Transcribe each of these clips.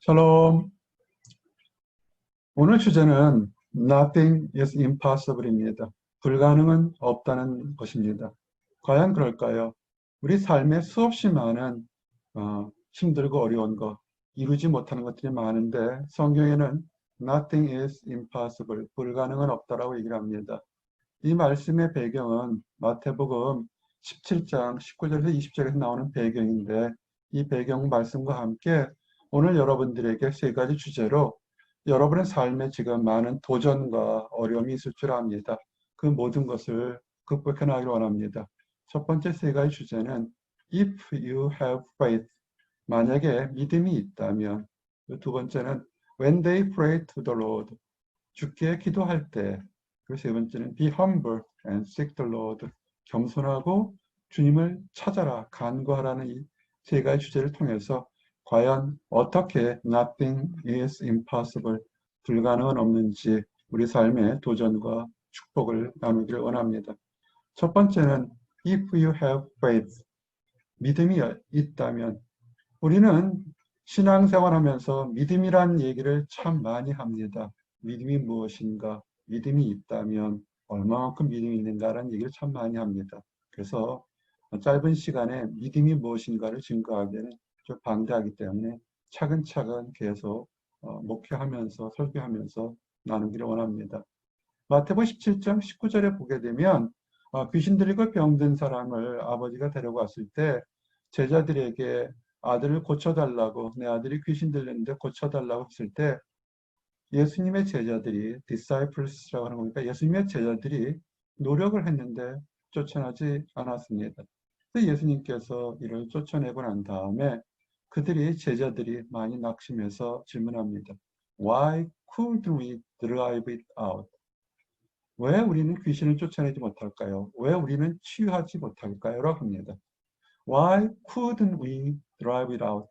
샬롬. 오늘 주제는 Nothing is impossible입니다. 불가능은 없다는 것입니다. 과연 그럴까요? 우리 삶에 수없이 많은 힘들고 어려운 것, 이루지 못하는 것들이 많은데 성경에는 Nothing is impossible, 불가능은 없다라고 얘기를 합니다. 이 말씀의 배경은 마태복음 17장 19절에서 20절에서 나오는 배경인데, 이 배경 말씀과 함께 오늘 여러분들에게 세 가지 주제로 여러분의 삶에 지금 많은 도전과 어려움이 있을 줄 압니다. 그 모든 것을 극복해 나가기를 원합니다. 첫 번째 세 가지 주제는 If you have faith, 만약에 믿음이 있다면. 두 번째는 When they pray to the Lord, 주께 기도할 때. 그리고 세 번째는 Be humble and seek the Lord, 겸손하고 주님을 찾아라, 간구하라는 이 세 가지 주제를 통해서 과연 어떻게 Nothing is impossible, 불가능은 없는지 우리 삶의 도전과 축복을 나누기를 원합니다. 첫 번째는 If you have faith, 믿음이 있다면. 우리는 신앙생활하면서 믿음이란 얘기를 참 많이 합니다. 믿음이 무엇인가, 믿음이 있다면 얼마만큼 믿음이 있는가라는 얘기를 참 많이 합니다. 그래서 짧은 시간에 믿음이 무엇인가를 증거하기에는 좀 방대하기 때문에 차근차근 계속 목회하면서 설교하면서 나누기를 원합니다. 마태복음 17장 19절에 보게 되면 귀신 들리고 병든 사람을 아버지가 데려왔을 때 제자들에게 아들을 고쳐달라고, 내 아들이 귀신 들렸는데 고쳐달라고 했을 때 예수님의 제자들이, disciples라고 하는 거니까 예수님의 제자들이 노력을 했는데 쫓아나지 않았습니다. 그래서 예수님께서 이를 쫓아내고 난 다음에 제자들이 많이 낙심해서 질문합니다. Why couldn't we drive it out? 왜 우리는 귀신을 쫓아내지 못할까요? 왜 우리는 치유하지 못할까요? 라고 합니다. Why couldn't we drive it out?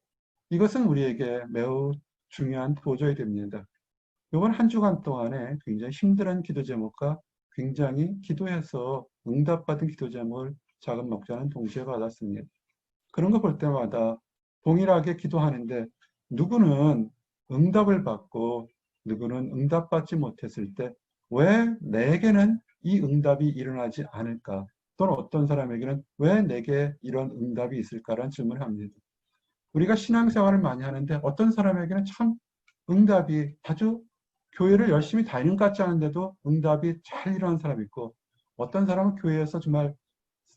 이것은 우리에게 매우 중요한 도전이 됩니다. 이번 한 주간 동안에 굉장히 힘든 기도 제목과 굉장히 기도해서 응답받은 기도 제목을 작은 목자는 동시에 받았습니다. 그런 거 볼 때마다 동일하게 기도하는데 누구는 응답을 받고 누구는 응답받지 못했을 때 왜 내게는 이 응답이 일어나지 않을까? 또는 어떤 사람에게는 왜 내게 이런 응답이 있을까라는 질문을 합니다. 우리가 신앙생활을 많이 하는데 어떤 사람에게는 참 응답이 아주 교회를 열심히 다니는 것 같지 않은데도 응답이 잘 일어나는 사람이 있고, 어떤 사람은 교회에서 정말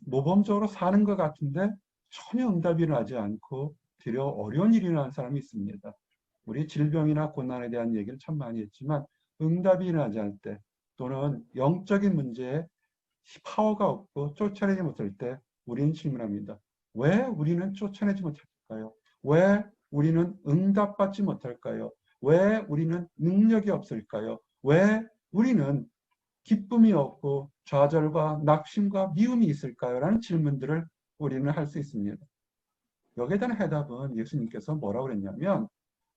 모범적으로 사는 것 같은데 전혀 응답이 일어나지 않고 되려 어려운 일이 일어나는 사람이 있습니다. 우리 질병이나 고난에 대한 얘기를 참 많이 했지만 응답이 일어나지 않을 때, 또는 영적인 문제에 파워가 없고 쫓아내지 못할 때 우리는 질문합니다. 왜 우리는 쫓아내지 못할까요? 왜 우리는 응답받지 못할까요? 왜 우리는 능력이 없을까요? 왜 우리는 기쁨이 없고 좌절과 낙심과 미움이 있을까요? 라는 질문들을 우리는 할 수 있습니다. 여기에 대한 해답은 예수님께서 뭐라고 그랬냐면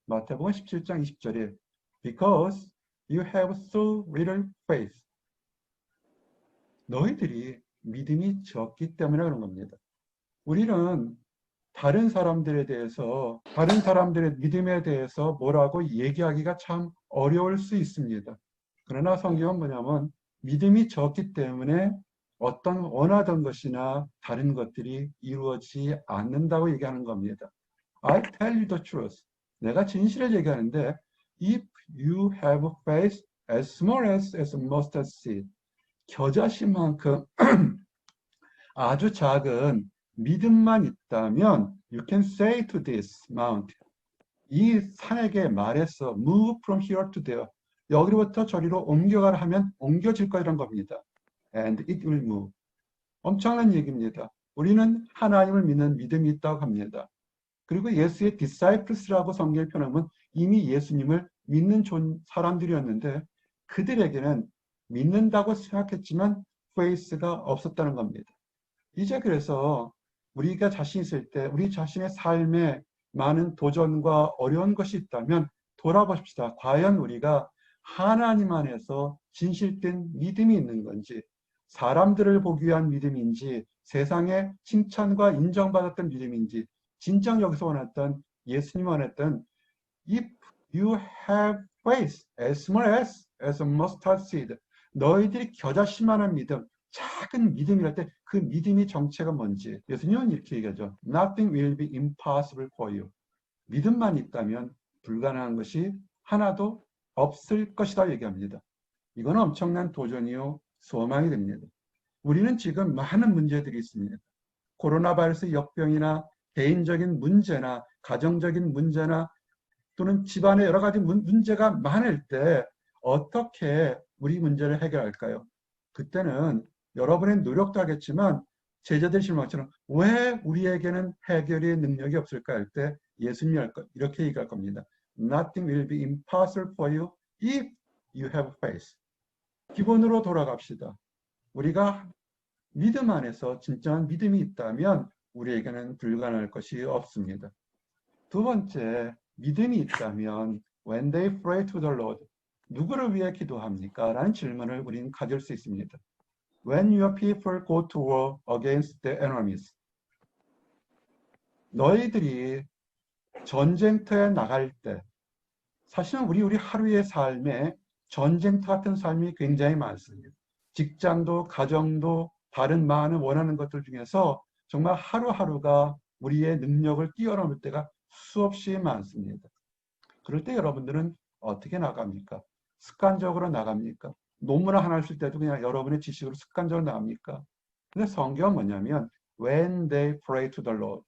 마태복음 17장 20절에 Because you have so little faith. 너희들이 믿음이 적기 때문에 그런 겁니다. 우리는 다른 사람들에 대해서, 다른 사람들의 믿음에 대해서 뭐라고 얘기하기가 참 어려울 수 있습니다. 그러나 성경은 뭐냐면 믿음이 적기 때문에 어떤 원하던 것이나 다른 것들이 이루어지지 않는다고 얘기하는 겁니다. I tell you the truth. 내가 진실을 얘기하는데 If you have faith as small as mustard seed, 겨자씨만큼 아주 작은 믿음만 있다면 You can say to this mountain, 이 산에게 말해서 Move from here to there, 여기로부터 저리로 옮겨가라 하면 옮겨질 거라는 겁니다. And it will move. 엄청난 얘기입니다. 우리는 하나님을 믿는 믿음이 있다고 합니다. 그리고 예수의 disciples라고 성경을 표현하면 이미 예수님을 믿는 사람들이었는데 그들에게는 믿는다고 생각했지만 faith가 없었다는 겁니다. 이제 그래서 우리가 자신 있을 때 우리 자신의 삶에 많은 도전과 어려운 것이 있다면 돌아보십시다. 과연 우리가 하나님 안에서 진실된 믿음이 있는 건지, 사람들을 보기 위한 믿음인지, 세상의 칭찬과 인정받았던 믿음인지, 진정 여기서 원했던 예수님 원했던 If You have faith as small as a mustard seed. 너희들이 겨자씨만한 믿음, 작은 믿음이랄 때 그 믿음의 정체가 뭔지 예수님은 이렇게 얘기하죠. Nothing will be impossible for you. 믿음만 있다면 불가능한 것이 하나도 없을 것이다 얘기합니다. 이건 엄청난 도전이요 소망이 됩니다. 우리는 지금 많은 문제들이 있습니다. 코로나 바이러스 역병이나 개인적인 문제나 가정적인 문제나 또는 집안의 여러 가지 문제가 많을 때 어떻게 우리 문제를 해결할까요? 그때는 여러분의 노력도 하겠지만 제자들 실망처럼 왜 우리에게는 해결의 능력이 없을까 할 때 예수님이 이렇게 얘기할 겁니다. Nothing will be impossible for you if you have faith. 기본으로 돌아갑시다. 우리가 믿음 안에서 진정한 믿음이 있다면 우리에게는 불가능할 것이 없습니다. 두 번째, 믿음이 있다면 when they pray to the Lord, 누구를 위해 기도합니까? 라는 질문을 우리는 가질 수 있습니다. When your people go to war against their enemies, 너희들이 전쟁터에 나갈 때 사실은 우리 하루의 삶에 전쟁터 같은 삶이 굉장히 많습니다. 직장도 가정도 다른 많은 원하는 것들 중에서 정말 하루하루가 우리의 능력을 뛰어넘을 때가 수없이 많습니다. 그럴 때 여러분들은 어떻게 나갑니까? 습관적으로 나갑니까? 논문 하나 쓸 때도 그냥 여러분의 지식으로 습관적으로 나갑니까? 근데 성경은 뭐냐면 when they pray to the Lord,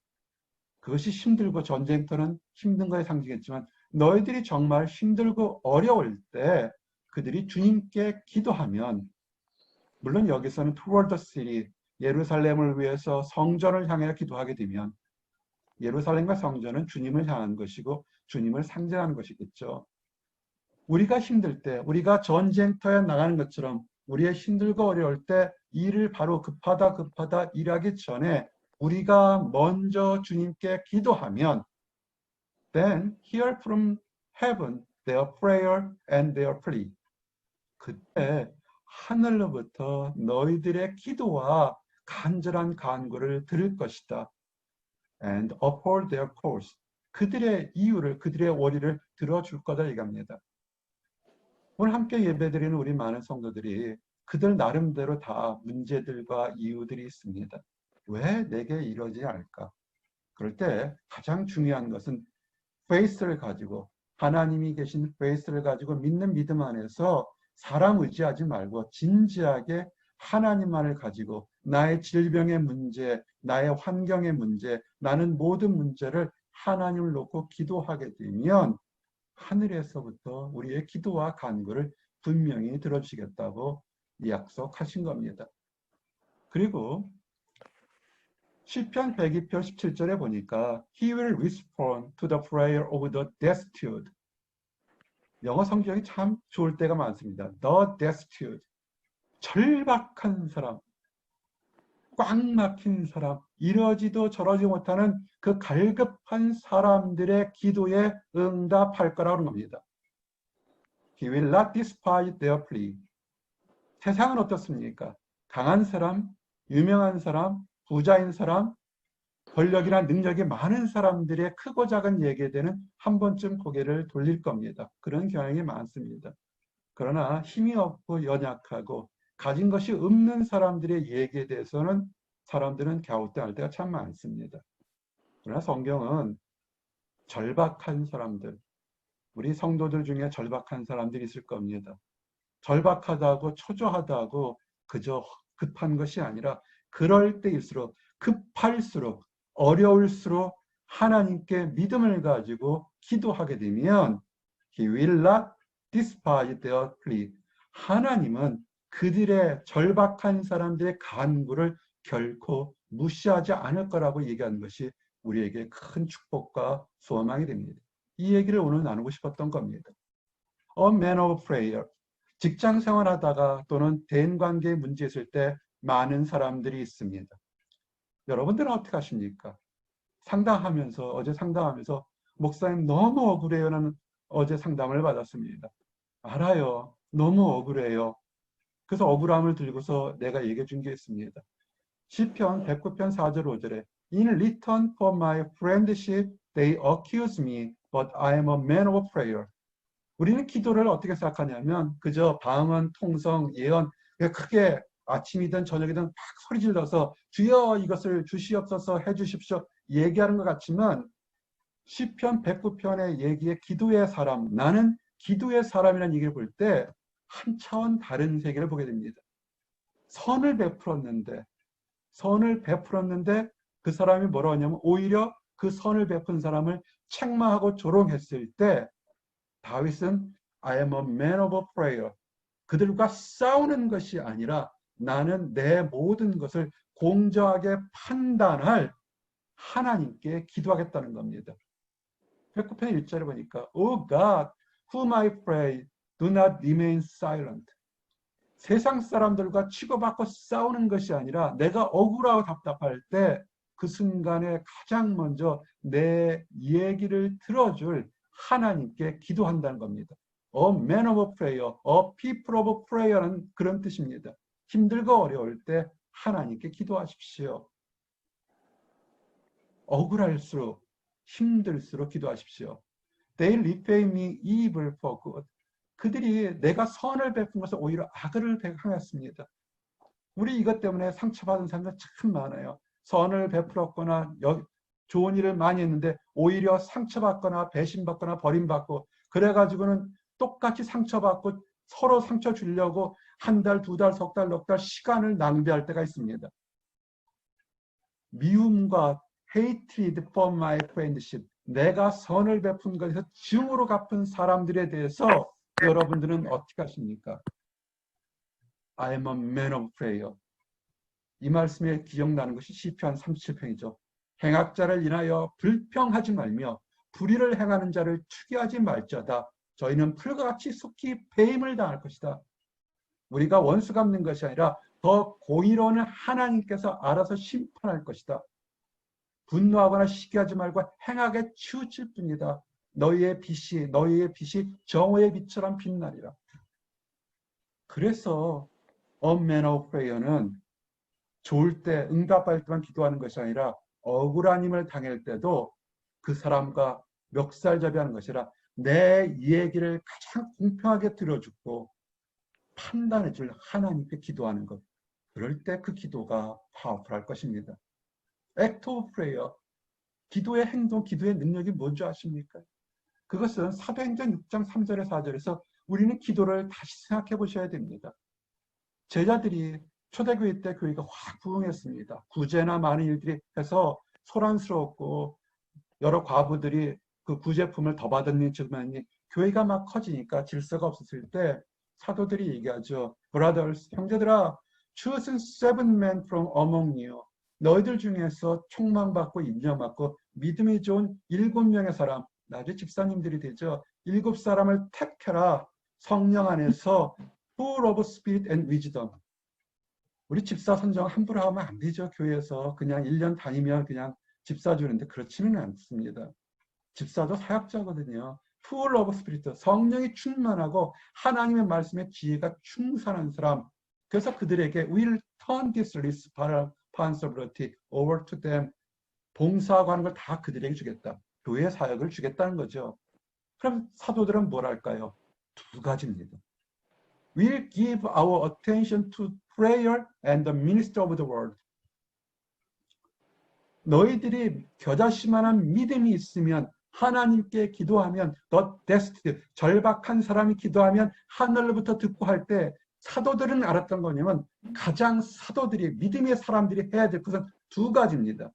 그것이 힘들고 전쟁터는 힘든 거에 상징했지만 너희들이 정말 힘들고 어려울 때 그들이 주님께 기도하면, 물론 여기서는 toward the city, 예루살렘을 위해서 성전을 향해 기도하게 되면 예루살렘과 성전은 주님을 향한 것이고 주님을 상징하는 것이겠죠. 우리가 힘들 때, 우리가 전쟁터에 나가는 것처럼 우리의 힘들고 어려울 때 일을 바로 급하다 일하기 전에 우리가 먼저 주님께 기도하면 then hear from heaven their prayer and their plea. 그때 하늘로부터 너희들의 기도와 간절한 간구를 들을 것이다. And uphold their cause. 그들의 이유를, 그들의 원리를 들어줄 거다 얘기합니다. 오늘 함께 예배드리는 우리 많은 성도들이 그들 나름대로 다 문제들과 이유들이 있습니다. 왜 내게 이러지 않을까? 그럴 때 가장 중요한 것은 faith를 가지고, 하나님이 계신 faith를 가지고 믿는 믿음 안에서 사람 의지하지 말고 진지하게 하나님만을 가지고 나의 질병의 문제, 나의 환경의 문제, 나는 모든 문제를 하나님을 놓고 기도하게 되면 하늘에서부터 우리의 기도와 간구를 분명히 들어주시겠다고 약속하신 겁니다. 그리고 시편 102편 17절에 보니까 He will respond to the prayer of the destitute. 영어 성경이 참 좋을 때가 많습니다. The destitute. 절박한 사람, 꽉 막힌 사람, 이러지도 저러지 못하는 그 갈급한 사람들의 기도에 응답할 거라고 하는 겁니다. He will not despise their plea. 세상은 어떻습니까? 강한 사람, 유명한 사람, 부자인 사람, 권력이나 능력이 많은 사람들의 크고 작은 얘기에 대해서는 한 번쯤 고개를 돌릴 겁니다. 그런 경향이 많습니다. 그러나 힘이 없고 연약하고 가진 것이 없는 사람들의 얘기에 대해서는 사람들은 갸우뚱할 때가 참 많습니다. 그러나 성경은 절박한 사람들, 우리 성도들 중에 절박한 사람들이 있을 겁니다. 절박하다고 초조하다고 그저 급한 것이 아니라 그럴 때일수록, 급할수록, 어려울수록 하나님께 믿음을 가지고 기도하게 되면 He will not despise their plea. 하나님은 그들의 절박한 사람들의 간구를 결코 무시하지 않을 거라고 얘기하는 것이 우리에게 큰 축복과 소망이 됩니다. 이 얘기를 오늘 나누고 싶었던 겁니다. A man of prayer. 직장 생활하다가 또는 대인관계에 문제 있을 때 많은 사람들이 있습니다. 여러분들은 어떻게 하십니까? 어제 상담하면서 목사님 너무 억울해요라는 어제 상담을 받았습니다. 알아요. 너무 억울해요. 그래서 억울함을 들고서 내가 얘기해 준 게 있습니다. 시편 109편 4절 5절에 In return for my friendship they accuse me, but I am a man of prayer. 우리는 기도를 어떻게 생각하냐면 그저 방언, 통성, 예언 크게 아침이든 저녁이든 막 소리 질러서 주여 이것을 주시옵소서 해주십시오 얘기하는 것 같지만 시편 109편의 얘기에 기도의 사람, 나는 기도의 사람이라는 얘기를 볼 때 한 차원 다른 세계를 보게 됩니다. 선을 베풀었는데 그 사람이 뭐라고 하냐면 오히려 그 선을 베푼 사람을 책망하고 조롱했을 때 다윗은 I am a man of prayer. 그들과 싸우는 것이 아니라 나는 내 모든 것을 공정하게 판단할 하나님께 기도하겠다는 겁니다. 109편 1절에 보니까 O God, whom I pray, do not remain silent. 세상 사람들과 치고받고 싸우는 것이 아니라 내가 억울하고 답답할 때 그 순간에 가장 먼저 내 얘기를 들어줄 하나님께 기도한다는 겁니다. A man of prayer, a people of prayer는 그런 뜻입니다. 힘들고 어려울 때 하나님께 기도하십시오. 억울할수록 힘들수록 기도하십시오. They repay me evil for good. 그들이 내가 선을 베푼 것을 오히려 악을 행했습니다. 우리 이것 때문에 상처받은 사람들 참 많아요. 선을 베풀었거나 좋은 일을 많이 했는데 오히려 상처받거나 배신받거나 버림받고 그래가지고는 똑같이 상처받고 서로 상처 주려고 한 달, 두 달, 석 달, 넉 달 시간을 낭비할 때가 있습니다. 미움과 hatred for my friendship. 내가 선을 베푼 것에서 증오로 갚은 사람들에 대해서 여러분들은 어떻게 하십니까? I am a man of prayer. 이 말씀에 기억나는 것이 시편 37편이죠. 행악자를 인하여 불평하지 말며 불의를 행하는 자를 추기하지 말자다. 저희는 풀과 같이 속히 배임을 당할 것이다. 우리가 원수 갚는 것이 아니라 더 공의로운 하나님께서 알아서 심판할 것이다. 분노하거나 시기하지 말고 행하게 치우칠 뿐이다. 너희의 빛이 정오의 빛처럼 빛나리라. 그래서 A man of prayer는 좋을 때 응답할 때만 기도하는 것이 아니라 억울한 힘을 당할 때도 그 사람과 멱살잡이하는 것이라 내 얘기를 가장 공평하게 들어주고 판단해줄 하나님께 기도하는 것. 그럴 때 그 기도가 파워풀할 것입니다. Act of prayer. 기도의 행동, 기도의 능력이 뭔지 아십니까? 그것은 사도행전 6장 3절에 4절에서 우리는 기도를 다시 생각해 보셔야 됩니다. 제자들이 초대교회 때 교회가 확 부흥했습니다. 구제나 많은 일들이 해서 소란스럽고 여러 과부들이 그 구제품을 더 받았니 주만니 교회가 막 커지니까 질서가 없었을 때 사도들이 얘기하죠. Brothers, 형제들아, choose 7 men from among you. 너희들 중에서 총망받고 인정받고 믿음이 좋은 7명의 사람, 나중에 집사님들이 되죠. 7사람을 택해라. 성령 안에서 full of spirit and wisdom. 우리 집사 선정 함부로 하면 안 되죠. 교회에서 그냥 1년 다니면 그냥 집사 주는데 그렇지는 않습니다. 집사도 사역자거든요. full of spirit, 성령이 충만하고 하나님의 말씀에 지혜가 충만한 사람. 그래서 그들에게 will turn this responsibility over to them. 봉사하고 하는 걸 다 그들에게 주겠다. 교회 사역을 주겠다는 거죠. 그럼 사도들은 뭘 할까요? 두 가지입니다. We'll give our attention to prayer and the ministry of the word. 너희들이 겨자씨만한 믿음이 있으면 하나님께 기도하면 the destined, 절박한 사람이 기도하면 하늘로부터 듣고 할 때 사도들은 알았던 거냐면 가장 사도들이 믿음의 사람들이 해야 될 것은 두 가지입니다.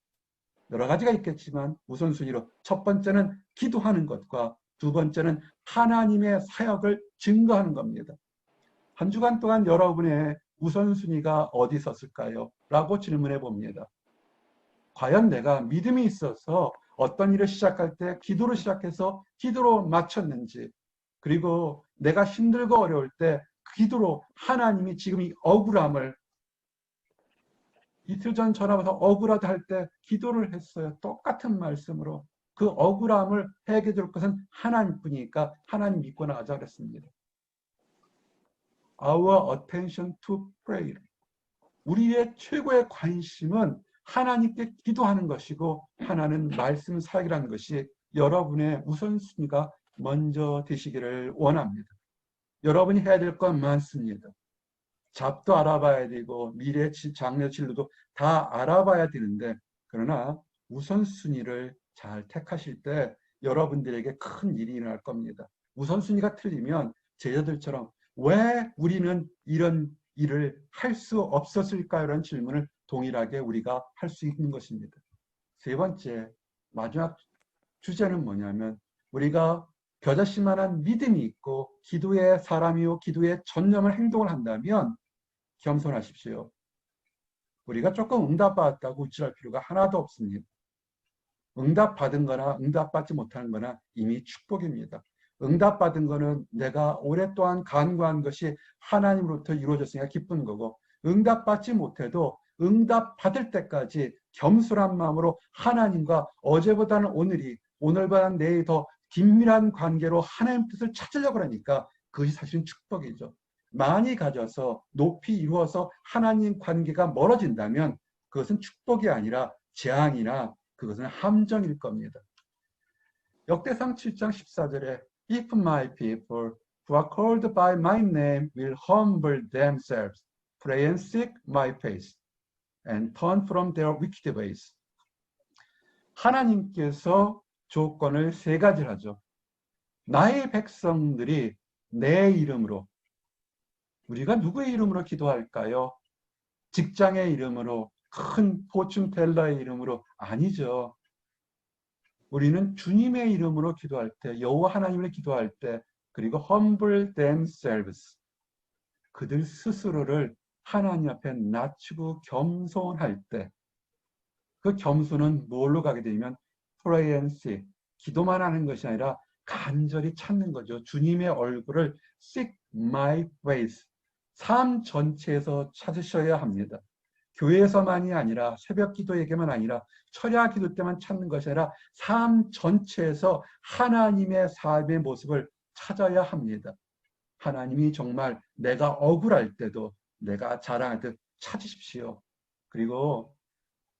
여러 가지가 있겠지만 우선순위로 첫 번째는 기도하는 것과 두 번째는 하나님의 사역을 증거하는 겁니다. 한 주간 동안 여러분의 우선순위가 어디 있었을까요? 라고 질문해 봅니다. 과연 내가 믿음이 있어서 어떤 일을 시작할 때 기도로 시작해서 기도로 마쳤는지, 그리고 내가 힘들고 어려울 때 기도로 하나님이 지금 이 억울함을, 이틀 전 전화 와서 억울하다 할 때 기도를 했어요. 똑같은 말씀으로. 그 억울함을 해결해 줄 것은 하나님뿐이니까 하나님 믿고 나가자 그랬습니다. Our attention to prayer. 우리의 최고의 관심은 하나님께 기도하는 것이고 하나는 말씀 사역이라는 것이 여러분의 우선순위가 먼저 되시기를 원합니다. 여러분이 해야 될 건 많습니다. 잡도 알아봐야 되고 미래 장래 진로도 다 알아봐야 되는데, 그러나 우선순위를 잘 택하실 때 여러분들에게 큰 일이 일어날 겁니다. 우선순위가 틀리면 제자들처럼 왜 우리는 이런 일을 할 수 없었을까요? 라는 질문을 동일하게 우리가 할 수 있는 것입니다. 세 번째, 마지막 주제는 뭐냐면, 우리가 겨자씨만한 믿음이 있고 기도의 사람이요 기도에 전념을 행동을 한다면 겸손하십시오. 우리가 조금 응답받았다고 우쭐할 필요가 하나도 없습니다. 응답받은 거나 응답받지 못하는 거나 이미 축복입니다. 응답받은 거는 내가 오랫동안 간구한 것이 하나님으로부터 이루어졌으니까 기쁜 거고, 응답받지 못해도 응답받을 때까지 겸손한 마음으로 하나님과 어제보다는 오늘이, 오늘보다는 내일이 더 긴밀한 관계로 하나님 뜻을 찾으려고 하니까 그것이 사실은 축복이죠. 많이 가져서 높이 이루어서 하나님 관계가 멀어진다면 그것은 축복이 아니라 재앙이나 그것은 함정일 겁니다. 역대상 7장 14절에 If my people who are called by my name will humble themselves, pray and seek my face, and turn from their wicked ways. 하나님께서 조건을 세 가지를 하죠. 나의 백성들이 내 이름으로, 우리가 누구의 이름으로 기도할까요? 직장의 이름으로, 큰 포춘텔러의 이름으로? 아니죠. 우리는 주님의 이름으로 기도할 때, 여호와 하나님을 기도할 때, 그리고 humble themselves, 그들 스스로를 하나님 앞에 낮추고 겸손할 때, 그 겸손은 뭘로 가게 되면 pray and seek, 기도만 하는 것이 아니라 간절히 찾는 거죠. 주님의 얼굴을 seek my face, 삶 전체에서 찾으셔야 합니다. 교회에서만이 아니라, 새벽 기도에게만 아니라, 철야 기도 때만 찾는 것이 아니라 삶 전체에서 하나님의 삶의 모습을 찾아야 합니다. 하나님이 정말 내가 억울할 때도, 내가 자랑할 때 찾으십시오. 그리고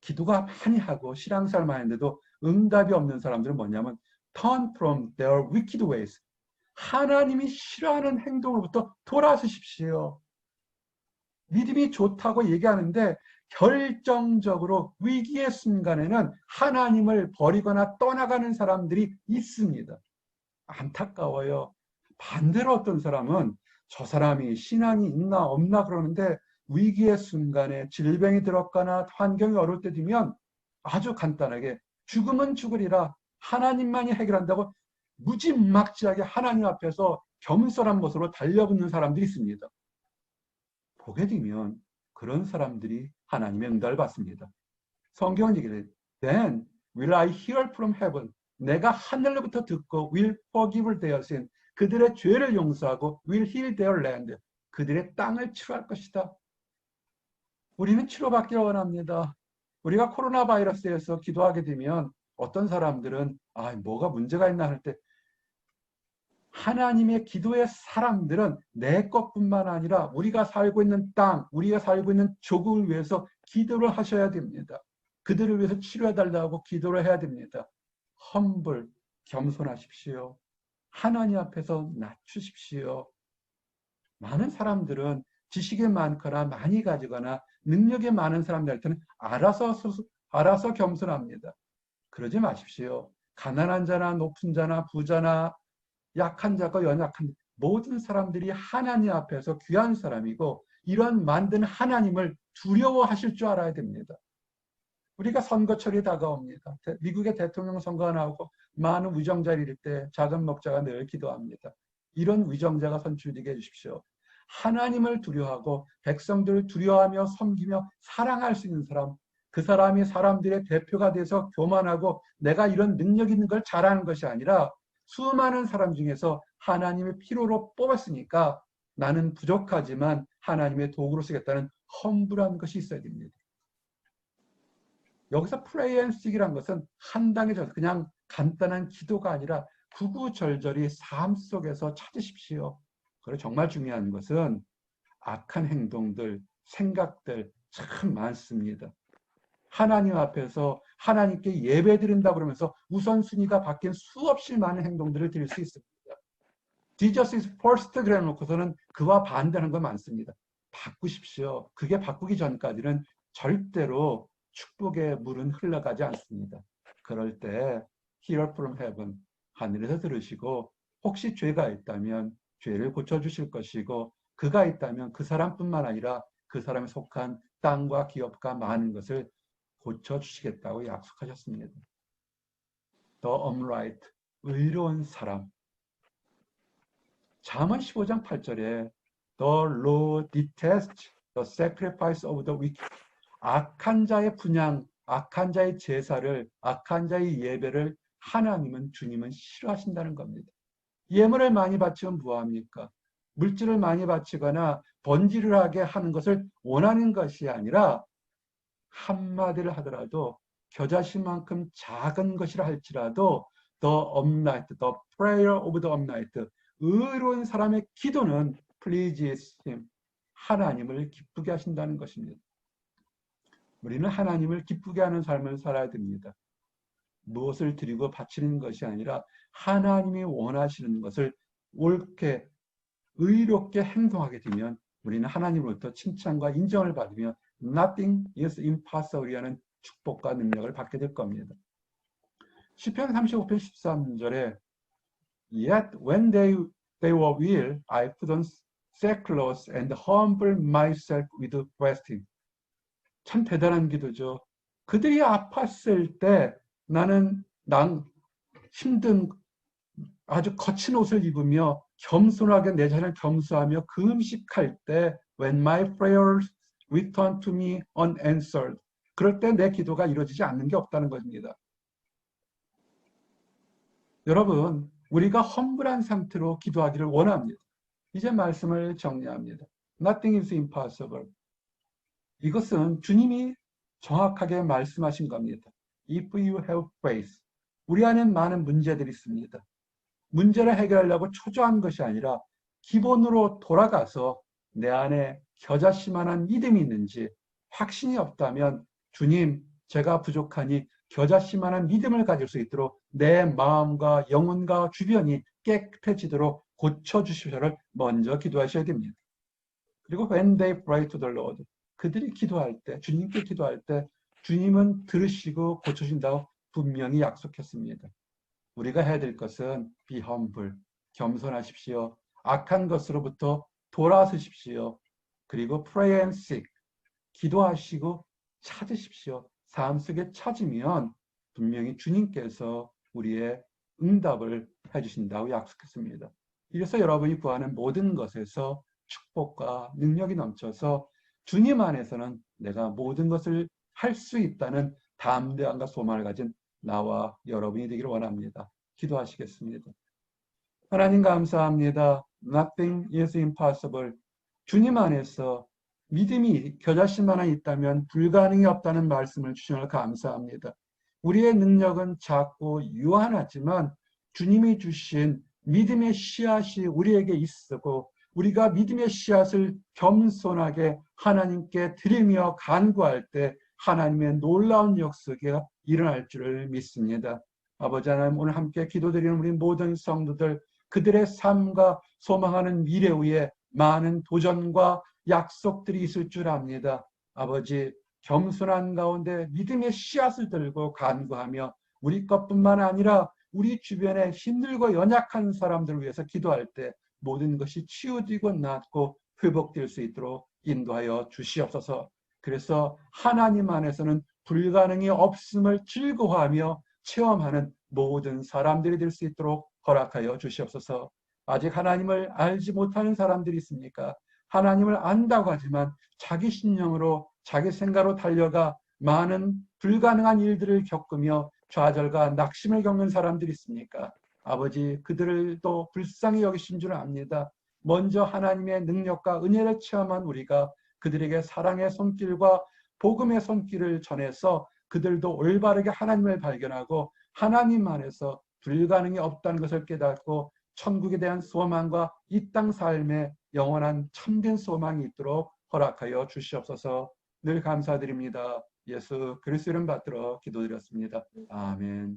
기도가 많이 하고 신앙생활 많이 했는데도 응답이 없는 사람들은 뭐냐면 turn from their wicked ways, 하나님이 싫어하는 행동으로부터 돌아서십시오. 믿음이 좋다고 얘기하는데 결정적으로 위기의 순간에는 하나님을 버리거나 떠나가는 사람들이 있습니다. 안타까워요. 반대로 어떤 사람은 저 사람이 신앙이 있나 없나 그러는데 위기의 순간에 질병이 들었거나 환경이 어려울 때 되면 아주 간단하게 죽으면 죽으리라, 하나님만이 해결한다고 무지막지하게 하나님 앞에서 겸손한 모습으로 달려붙는 사람들이 있습니다. 보게 되면 그런 사람들이 하나님의 응답을 받습니다. 성경은 얘기를 해요. Then will I hear from heaven, 내가 하늘로부터 듣고 will forgive their sin, 그들의 죄를 용서하고 will heal their land, 그들의 땅을 치료할 것이다. 우리는 치료받기를 원합니다. 우리가 코로나 바이러스에서 기도하게 되면 어떤 사람들은 뭐가 문제가 있나 할 때, 하나님의 기도의 사람들은 내 것뿐만 아니라 우리가 살고 있는 땅, 우리가 살고 있는 조국을 위해서 기도를 하셔야 됩니다. 그들을 위해서 치료해달라고 기도를 해야 됩니다. humble, 겸손하십시오. 하나님 앞에서 낮추십시오. 많은 사람들은 지식이 많거나 많이 가지거나 능력이 많은 사람들한테는 알아서 겸손합니다. 그러지 마십시오. 가난한 자나 높은 자나 부자나 약한 자가 연약한 모든 사람들이 하나님 앞에서 귀한 사람이고, 이런 만든 하나님을 두려워하실 줄 알아야 됩니다. 우리가 선거철이 다가옵니다. 미국의 대통령 선거가 나오고 많은 위정자를 이룰 때 작은 목자가 늘 기도합니다. 이런 위정자가 선출되게 해주십시오. 하나님을 두려워하고 백성들을 두려워하며 섬기며 사랑할 수 있는 사람, 그 사람이 사람들의 대표가 돼서 교만하고 내가 이런 능력 있는 걸 잘하는 것이 아니라 수많은 사람 중에서 하나님의 필요로 뽑았으니까 나는 부족하지만 하나님의 도구로 쓰겠다는 험불한 것이 있어야 됩니다. 여기서 pray and seek이란 것은 한 단계 더 그냥 간단한 기도가 아니라 구구절절히 삶 속에서 찾으십시오. 그리고 정말 중요한 것은 악한 행동들, 생각들 참 많습니다. 하나님 앞에서 하나님께 예배 드린다 그러면서 우선순위가 바뀐 수없이 많은 행동들을 드릴 수 있습니다. Jesus is first 그래 놓고서는 그와 반대하는 거 많습니다. 바꾸십시오. 그게 바꾸기 전까지는 절대로 축복의 물은 흘러가지 않습니다. 그럴 때 Hear from heaven, 하늘에서 들으시고 혹시 죄가 있다면 죄를 고쳐주실 것이고 그가 있다면 그 사람뿐만 아니라 그 사람에 속한 땅과 기업과 많은 것을 고쳐주시겠다고 약속하셨습니다. The upright, 의로운 사람. 잠언 15장 8절에 The Lord detests the sacrifice of the wicked. 악한 자의 분향, 악한 자의 제사를, 악한 자의 예배를 하나님은, 주님은 싫어하신다는 겁니다. 예물을 많이 바치면 뭐합니까? 물질을 많이 바치거나 번지를 하게 하는 것을 원하는 것이 아니라 한마디를 하더라도 겨자씨만큼 작은 것이라 할지라도 the upright, the prayer of the upright, 의로운 사람의 기도는 pleases him, 하나님을 기쁘게 하신다는 것입니다. 우리는 하나님을 기쁘게 하는 삶을 살아야 됩니다. 무엇을 드리고 바치는 것이 아니라 하나님이 원하시는 것을 옳게 의롭게 행동하게 되면 우리는 하나님으로부터 칭찬과 인정을 받으며 Nothing is impossible이라는 축복과 능력을 받게 될 겁니다. 시편 35편 13절에 Yet when they were ill, I put on sackcloth and humbled myself with fasting. 참 대단한 기도죠. 그들이 아팠을 때 나는 힘든 아주 거친 옷을 입으며 겸손하게 내 자신을 겸수하며 금식할 때 when my prayers return to me unanswered. 그럴 때 내 기도가 이루어지지 않는 게 없다는 것입니다. 여러분, 우리가 험불한 상태로 기도하기를 원합니다. 이제 말씀을 정리합니다. Nothing is impossible. 이것은 주님이 정확하게 말씀하신 겁니다. If you have faith. 우리 안에 많은 문제들이 있습니다. 문제를 해결하려고 초조한 것이 아니라 기본으로 돌아가서 내 안에 겨자씨만한 믿음이 있는지 확신이 없다면 주님, 제가 부족하니 겨자씨만한 믿음을 가질 수 있도록 내 마음과 영혼과 주변이 깨끗해지도록 고쳐주시기를 먼저 기도하셔야 됩니다. 그리고 when they pray to the Lord, 그들이 기도할 때, 주님께 기도할 때 주님은 들으시고 고쳐주신다고 분명히 약속했습니다. 우리가 해야 될 것은 be humble, 겸손하십시오. 악한 것으로부터 돌아서십시오. 그리고 pray and seek, 기도하시고 찾으십시오. 삶 속에 찾으면 분명히 주님께서 우리의 응답을 해주신다고 약속했습니다. 이래서 여러분이 구하는 모든 것에서 축복과 능력이 넘쳐서 주님 안에서는 내가 모든 것을 할 수 있다는 담대함과 소망을 가진 나와 여러분이 되기를 원합니다. 기도하시겠습니다. 하나님 감사합니다. Nothing is impossible. 주님 안에서 믿음이 겨자씨만한 있다면 불가능이 없다는 말씀을 주시는 걸 감사합니다. 우리의 능력은 작고 유한하지만 주님이 주신 믿음의 씨앗이 우리에게 있고 우리가 믿음의 씨앗을 겸손하게 하나님께 드리며 간구할 때 하나님의 놀라운 역사가 일어날 줄을 믿습니다. 아버지 하나님, 오늘 함께 기도드리는 우리 모든 성도들, 그들의 삶과 소망하는 미래 위에 많은 도전과 약속들이 있을 줄 압니다. 아버지, 겸손한 가운데 믿음의 씨앗을 들고 간구하며 우리 것뿐만 아니라 우리 주변에 힘들고 연약한 사람들을 위해서 기도할 때 모든 것이 치유되고 낫고 회복될 수 있도록 인도하여 주시옵소서. 그래서 하나님 안에서는 불가능이 없음을 즐거워하며 체험하는 모든 사람들이 될 수 있도록 허락하여 주시옵소서. 아직 하나님을 알지 못하는 사람들이 있습니까? 하나님을 안다고 하지만 자기 신념으로 자기 생각으로 달려가 많은 불가능한 일들을 겪으며 좌절과 낙심을 겪는 사람들이 있습니까? 아버지, 그들도 불쌍히 여기신 줄 압니다. 먼저 하나님의 능력과 은혜를 체험한 우리가 그들에게 사랑의 손길과 복음의 손길을 전해서 그들도 올바르게 하나님을 발견하고 하나님 안에서 불가능이 없다는 것을 깨닫고 천국에 대한 소망과 이 땅 삶에 영원한 참된 소망이 있도록 허락하여 주시옵소서. 늘 감사드립니다. 예수 그리스도 이름 받들어 기도드렸습니다. 아멘.